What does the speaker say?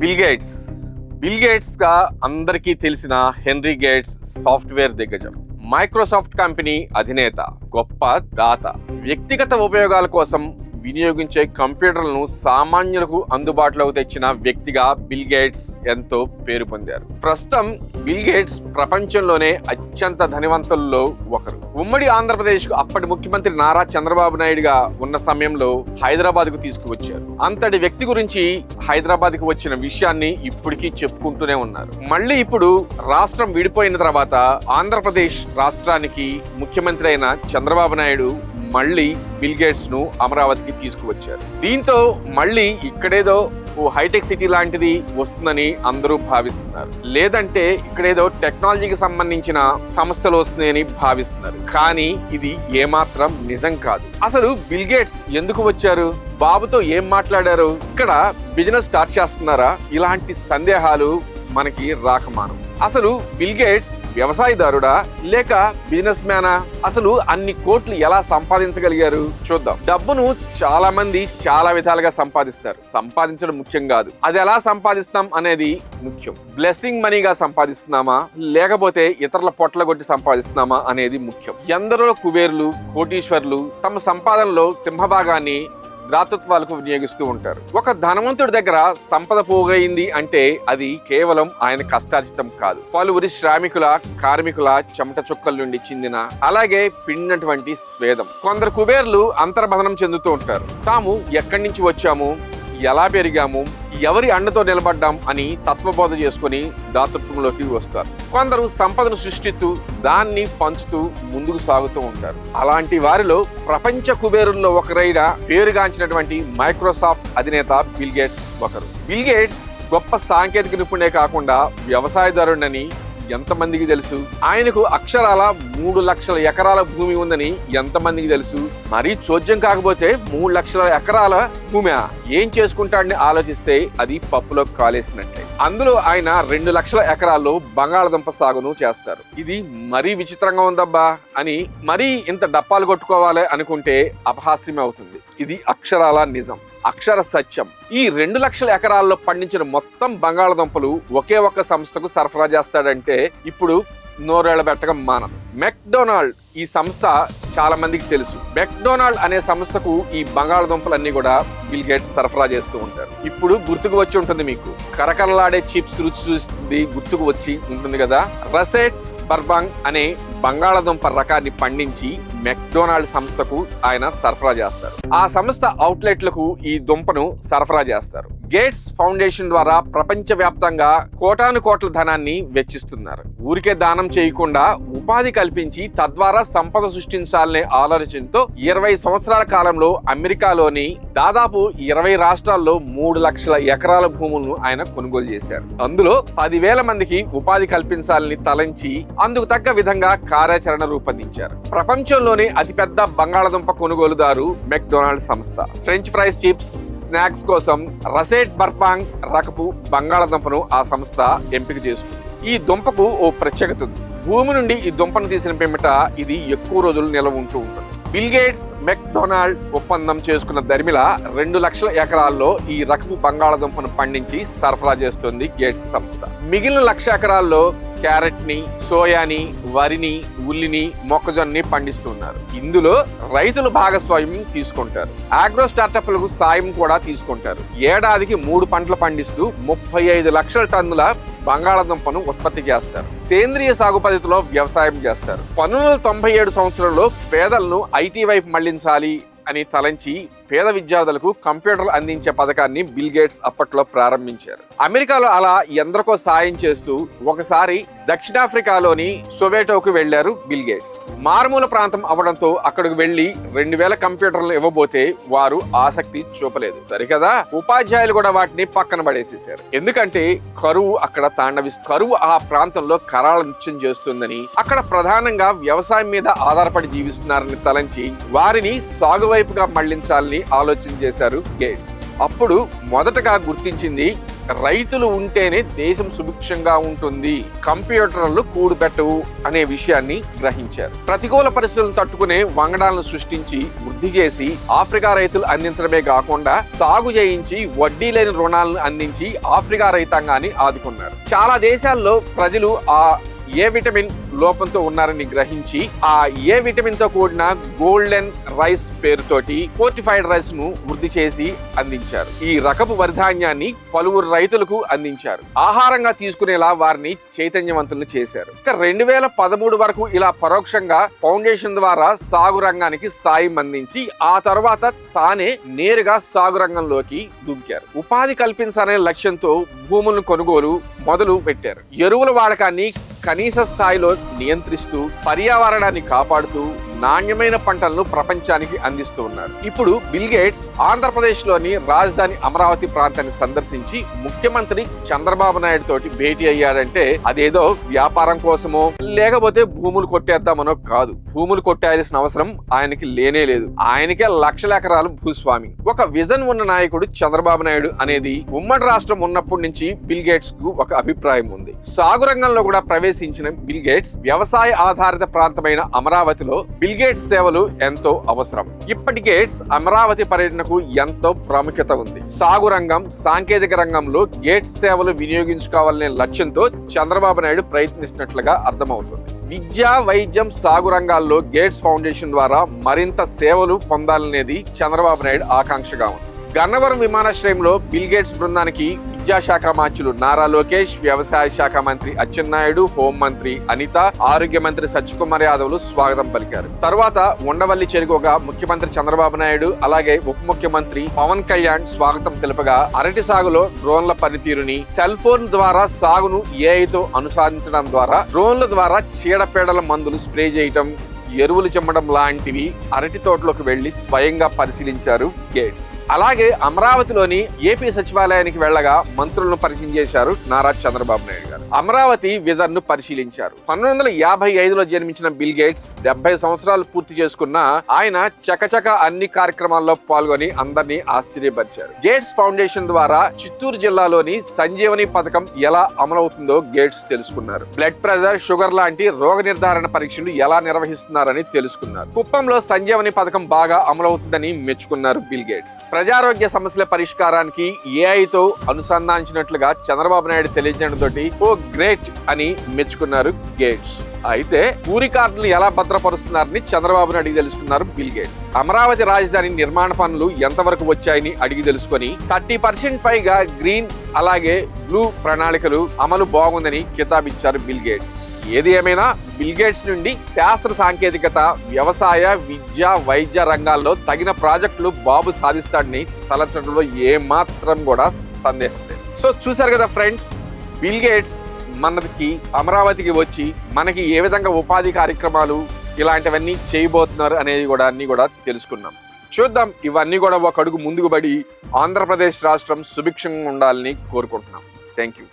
Bill gates గా అందరికీ తెలిసిన హెన్రీ గేట్స్ సాఫ్ట్వేర్ దిగ్గజం, మైక్రోసాఫ్ట్ కంపెనీ అధినేత, గొప్ప దాత. వ్యక్తిగత ఉపయోగాల కోసం వినియోగించే కంప్యూటర్లను సామాన్యులకు అందుబాటులోకి తెచ్చిన వ్యక్తిగా బిల్ గేట్స్ ఎంతో పేరు పొందారు. ప్రస్తుతం బిల్ గేట్స్ ప్రపంచంలోనే అత్యంత ధనవంతుల్లో ఒకరు. ఉమ్మడి ఆంధ్రప్రదేశ్ కు అప్పటి ముఖ్యమంత్రి నారా చంద్రబాబు నాయుడుగా ఉన్న సమయంలో హైదరాబాద్ కు తీసుకువచ్చారు. అంతటి వ్యక్తి గురించి హైదరాబాద్ కు వచ్చిన విషయాన్ని ఇప్పటికీ చెప్పుకుంటూనే ఉన్నారు. మళ్ళీ ఇప్పుడు రాష్ట్రం విడిపోయిన తర్వాత ఆంధ్రప్రదేశ్ రాష్ట్రానికి ముఖ్యమంత్రి అయిన చంద్రబాబు నాయుడు మళ్ళీ బిల్ గేట్స్ ను అమరావతికి తీసుకువచ్చారు. దీంతో మళ్ళీ ఇక్కడేదో హైటెక్ సిటీ లాంటిది వస్తుందని అందరూ భావిస్తున్నారు. లేదంటే ఇక్కడేదో టెక్నాలజీకి సంబంధించిన సంస్థలు వస్తున్నాయని భావిస్తున్నారు. కానీ ఇది ఏమాత్రం నిజం కాదు. అసలు బిల్ గేట్స్ ఎందుకు వచ్చారు? బాబుతో ఏం మాట్లాడారు? ఇక్కడ బిజినెస్ స్టార్ట్ చేస్తున్నారా? ఇలాంటి సందేహాలు మనకి రాకమానం. అసలు బిల్ గేట్స్ వ్యవసాయదారుడా లేక బిజినెస్ మ్యానా? అసలు అన్ని కోట్లు ఎలా సంపాదించగలిగారు చూద్దాం. డబ్బును చాలా మంది చాలా విధాలుగా సంపాదిస్తారు. సంపాదించడం ముఖ్యం కాదు, అది ఎలా సంపాదిస్తాం అనేది ముఖ్యం. బ్లెస్సింగ్ మనీగా సంపాదిస్తున్నామా లేకపోతే ఇతరుల పొట్ల కొట్టి సంపాదిస్తున్నామా అనేది ముఖ్యం. ఎందరో కుబేర్లు, కోటీశ్వర్లు తమ సంపాదనలో సింహభాగాన్ని దాతృత్వాలకు వినియోగిస్తూ ఉంటారు. ఒక ధనవంతుడి దగ్గర సంపద పోగైంది అంటే అది కేవలం ఆయన కష్టార్జితం కాదు, పలువురి శ్రామికుల, కార్మికుల చెమట చుక్కల నుండి చిందిన, అలాగే పిండినటువంటి స్వేదం. కొందరు కుబేర్లు అంతర్మథనం చెందుతూ ఉంటారు. తాము ఎక్కడి నుంచి వచ్చాము, ఎలా పెరిగాము, ఎవరి అండతో నిలబడ్డాం అని తత్వబోధ చేసుకుని దాతృత్వంలోకి వస్తారు. కొందరు సంపదను సృష్టిస్తూ దాన్ని పంచుతూ ముందుకు సాగుతూ ఉంటారు. అలాంటి వారిలో ప్రపంచ కుబేరుల్లో ఒకరైన పేరుగాంచినటువంటి మైక్రోసాఫ్ట్ అధినేత బిల్ గేట్స్ ఒకరు. బిల్ గేట్స్ గొప్ప సాంకేతిక నిపుణుడే కాకుండా వ్యవసాయదారుడని ఎంతమందికి తెలుసు? ఆయనకు అక్షరాల 3 లక్షల ఎకరాల భూమి ఉందని ఎంతమందికి తెలుసు? మరీ చోద్యం కాకపోతే 3 లక్షల ఎకరాల భూమి ఏం చేసుకుంటాడని ఆలోచిస్తే అది పప్పులో కాలేసినట్టే. అందులో ఆయన 2 లక్షల ఎకరాల్లో బంగాళదుంప సాగును చేస్తారు. ఇది మరీ విచిత్రంగా ఉందబ్బా అని మరీ ఇంత డప్పాలు కొట్టుకోవాలి అనుకుంటే అపహాస్యమే అవుతుంది. ఇది అక్షరాల నిజం, అక్షర సత్యం. ఈ 2 లక్షల ఎకరాల్లో పండించిన మొత్తం బంగాళదుంపలు ఒకే ఒక్క సంస్థకు సరఫరా చేస్తాడంటే ఇప్పుడు నోరేళ్ల పెట్టగా మానం. మెక్డొనాల్డ్ ఈ సంస్థ చాలా మందికి తెలుసు. మెక్డొనాల్డ్ అనే సంస్థకు ఈ బంగాళదుంపలన్నీ కూడా బిల్ గేట్స్ సరఫరా చేస్తూ ఉంటారు. ఇప్పుడు గుర్తుకు వచ్చి ఉంటుంది మీకు, కరకరలాడే చిప్స్ రుచి చూస్తుంది గుర్తుకు వచ్చి ఉంటుంది కదా. రసెట్ బర్బాంగ్ అనే బంగాళదుంప రకాన్ని పండించి మెక్డొనాల్డ్ సంస్థకు ఆయన సరఫరా చేస్తారు. ఆ సంస్థ అవుట్లెట్లకు ఈ దుంపను సరఫరా చేస్తారు. గేట్స్ ఫౌండేషన్ ద్వారా ప్రపంచ వ్యాప్తంగా కోటాను కోట్ల ధనాన్ని వెచ్చిస్తున్నారు. ఊరికే దానం చేయకుండా ఉపాధి కల్పించి తద్వారా సంపద సృష్టించాలనే ఆలోచనతో 20 సంవత్సరాల కాలంలో అమెరికాలోని దాదాపు 20 రాష్ట్రాల్లో 3 లక్షల ఎకరాల భూములను ఆయన కొనుగోలు చేశారు. అందులో 10,000 మందికి ఉపాధి కల్పించాలని తలంచి అందుకు తగ్గ విధంగా కార్యాచరణ రూపొందించారు. ప్రపంచంలోనే అతిపెద్ద బంగాళదుంప కొనుగోలుదారు మెక్డొనాల్డ్ సంస్థ. ఫ్రెంచ్ ఫ్రైస్, చిప్స్, స్నాక్స్ కోసం రసెట్ బర్బాంగ్ రకపు బంగాళదుంపను ఆ సంస్థ ఎంపిక చేసుకుంది. ఈ దుంపకు ఓ ప్రత్యేకత ఉంది. భూమి నుండి ఈ దుంపను తీసిన పిమ్మట ఇది ఎక్కువ రోజులు నిల్వ ఉంటూ ఉంటుంది. బిల్ గేట్స్ మెక్డొనాల్డ్ ఒప్పందం చేసుకున్న దరిమిల 2 లక్షల ఎకరాల్లో ఈ రకపు బంగాళదుంపను పండించి సరఫరా చేస్తుంది గేట్స్ సంస్థ. మిగిలిన 1,00,000 ఎకరాల్లో క్యారెట్ ని, సోయాని, వరిని, ఉల్లిని, మొక్కజొన్నని పండిస్తున్నారు. ఇందులో రైతులు భాగస్వామ్యం తీసుకుంటారు. ఆగ్రో స్టార్టప్లకు సాయం కూడా తీసుకుంటారు. ఏడాదికి 3 పంటలు పండిస్తూ 35 లక్షల టన్నుల బంగాళదుంపను ఉత్పత్తి చేస్తారు. సేంద్రియ సాగు పద్ధతిలో వ్యవసాయం చేస్తారు. 1997 సంవత్సరంలో పేదలను ఐటీ వైపు మళ్లించాలి అని తలంచి పేద విద్యార్థులకు కంప్యూటర్లు అందించే పథకాన్ని బిల్ గేట్స్ అప్పట్లో ప్రారంభించారు. అమెరికాలో అలా ఎందరికో సాయం చేస్తూ ఒకసారి దక్షిణాఫ్రికాలోని సొవేటోకు వెళ్లారు బిల్ గేట్స్. మారుమూల ప్రాంతం అవడంతో అక్కడికి వెళ్లి 2000 కంప్యూటర్లు ఇవ్వబోతే వారు ఆసక్తి చూపలేదు. సరికదా, ఉపాధ్యాయులు కూడా వాటిని పక్కన పడేసేశారు. ఎందుకంటే కరువు అక్కడ కరువు ఆ ప్రాంతంలో కరాళ నృత్యం చేస్తుందని, అక్కడ ప్రధానంగా వ్యవసాయం మీద ఆధారపడి జీవిస్తున్నారని తలంచి వారిని సాగు వైపుగా మళ్లించాలని ఆలోచన చేశారు గేట్స్. అప్పుడు మొదటగా గుర్తించింది రైతులు ఉంటేనే దేశం సుభిక్షంగా ఉంటుంది, కంప్యూటర్లు కూడుపెట్టవు అనే విషయాన్ని గ్రహించారు. ప్రతికూల పరిస్థితులను తట్టుకునే వంగడాలను సృష్టించి వృద్ధి చేసి ఆఫ్రికా రైతులు అందించడమే కాకుండా సాగు చేయించి వడ్డీ లేని రుణాలను అందించి ఆఫ్రికా రైతాంగాన్ని ఆదుకున్నారు. చాలా దేశాల్లో ప్రజలు ఆ ఏ విటమిన్ లోపంతో ఉన్నారని గ్రహించి ఆ ఏ విటమిన్ తో కూడిన గోల్డెన్ రైస్ పేరుతోటి ఫోర్టిఫైడ్ రైస్ ను వృద్ధి చేసి అందించారు. ఈ రకపు వరిధాన్యాన్ని పలువురు రైతులకు అందించారు. ఆహారంగా తీసుకునేలా వారిని చైతన్యవంతులను చేశారు. ఇక 2013 వరకు ఇలా పరోక్షంగా ఫౌండేషన్ ద్వారా సాగు రంగానికి సాయం అందించి ఆ తర్వాత తానే నేరుగా సాగు రంగంలోకి దూకారు. ఉపాధి కల్పించాలనే లక్ష్యంతో భూములను కొనుగోలు మొదలు పెట్టారు. ఎరువుల వాడకాన్ని కనీస స్థాయిలో నియంత్రిస్తూ పర్యావరణాన్ని కాపాడుతూ నాణ్యమైన పంటలను ప్రపంచానికి అందిస్తూ ఉన్నారు. ఇప్పుడు బిల్ గేట్స్ ఆంధ్రప్రదేశ్ లోని రాజధాని అమరావతి ప్రాంతాన్ని సందర్శించి ముఖ్యమంత్రి చంద్రబాబు నాయుడు తోటి భేటీ అయ్యాడంటే అదేదో వ్యాపారం కోసమో లేకపోతే భూములు కొట్టేద్దామనో కాదు. భూములు కొట్టేయాల్సిన అవసరం ఆయనకి లేనే లేదు. ఆయనకే లక్షల ఎకరాలు భూస్వామి. ఒక విజన్ ఉన్న నాయకుడు చంద్రబాబు నాయుడు అనేది ఉమ్మడి రాష్ట్రం ఉన్నప్పటి నుంచి బిల్ గేట్స్ కు ఒక అభిప్రాయం ఉంది. సాగు రంగంలో కూడా ప్రవేశించిన బిల్ గేట్స్ వ్యవసాయ ఆధారిత ప్రాంతమైన అమరావతిలో బిల్ గేట్స్ సేవలు ఎంతో అవసరం. ఇప్పటి గేట్స్ అమరావతి పర్యటనకు ఎంతో ప్రాముఖ్యత ఉంది. సాగు రంగం, సాంకేతిక రంగంలో గేట్స్ సేవలు వినియోగించుకోవాలనే లక్ష్యంతో చంద్రబాబు నాయుడు ప్రయత్నిస్తున్నట్లుగా అర్థమవుతుంది. విద్య, వైద్యం, సాగు రంగాల్లో గేట్స్ ఫౌండేషన్ ద్వారా మరింత సేవలు పొందాలనేది చంద్రబాబు నాయుడు ఆకాంక్షగా ఉంది. గన్నవరం విమానాశ్రయంలో బిల్ గేట్స్ బృందానికి విద్యాశాఖ మంత్రులు నారా లోకేష్, వ్యవసాయ శాఖ మంత్రి అచ్చెన్నాయుడు, హోంమంత్రి అనిత, ఆరోగ్య మంత్రి సత్యకుమార్ యాదవ్లు స్వాగతం పలికారు. తర్వాత ఉండవల్లి చేరుకోగా ముఖ్యమంత్రి చంద్రబాబు నాయుడు అలాగే ఉప ముఖ్యమంత్రి పవన్ కళ్యాణ్ స్వాగతం తెలుపగా అరటి సాగులో డ్రోన్ల పనితీరుని, సెల్ ఫోన్ ద్వారా సాగును ఏఐతో అనుసరించడం ద్వారా డ్రోన్ల ద్వారా చీడపీడల మందులు స్ప్రే చేయటం, ఎరువులు చెమ్మడం లాంటివి అరటి తోటలోకి వెళ్లి స్వయంగా పరిశీలించారు గేట్స్. అలాగే అమరావతిలోని ఏపీ సచివాలయానికి వెళ్లగా మంత్రులను పరిచయం చేశారు నారా చంద్రబాబు నాయుడు గారు. అమరావతి విజన్ ను పరిశీలించారు. 1955లో జన్మించిన బిల్ గేట్స్ 70 సంవత్సరాలు పూర్తి చేసుకున్న ఆయన చకచక అన్ని కార్యక్రమాల్లో పాల్గొని అందరినీ ఆశ్చర్యపరిచారు. గేట్స్ ఫౌండేషన్ ద్వారా చిత్తూరు జిల్లాలోని సంజీవని పథకం ఎలా అమలవుతుందో గేట్స్ తెలుసుకున్నారు. బ్లడ్ ప్రెషర్, షుగర్ లాంటి రోగ నిర్ధారణ పరీక్షలు ఎలా నిర్వహిస్తున్నారు తెలుసుకున్నారు. కుప్పంలో సంజీవని పథకం బాగా అమలవుతుందని మెచ్చుకున్నారు బిల్ గేట్స్. ప్రజారోగ్య సమస్యల పరిష్కారానికి ఏఐతో అనుసంధానించినట్లుగా చంద్రబాబు నాయుడు తెలియజేయడంతో ఓ గ్రేట్ అని మెచ్చుకున్నారు గేట్స్. అయితే భూ రికార్డులు ఎలా భద్రపరుస్తున్నారని చంద్రబాబు నాయుడు తెలుసుకున్నారు బిల్ గేట్స్. అమరావతి రాజధాని నిర్మాణ పనులు ఎంతవరకు వచ్చాయని అడిగి తెలుసుకొని 30% పైగా గ్రీన్ అలాగే బ్లూ ప్రణాళికలు అమలు బాగుందని కితాబిచ్చారు బిల్ గేట్స్. ఏది ఏమైనా బిల్ గేట్స్ నుండి శాస్త్ర సాంకేతికత, వ్యవసాయ, విద్య, వైద్య రంగాల్లో తగిన ప్రాజెక్టులు బాబు సాధిస్తాడని తలచడంలో ఏమాత్రం కూడా సందేహం లేదు. సో చూసారు కదా ఫ్రెండ్స్, బిల్ గేట్స్ మనకి అమరావతికి వచ్చి మనకి ఏ విధంగా ఉపాధి కార్యక్రమాలు ఇలాంటివన్నీ చేయబోతున్నారు అనేది కూడా అన్ని కూడా తెలుసుకున్నాం. చూద్దాం, ఇవన్నీ కూడా ఒక అడుగు ముందుకు పడి ఆంధ్రప్రదేశ్ రాష్ట్రం సుభిక్షంగా ఉండాలని కోరుకుంటున్నాం. Thank you.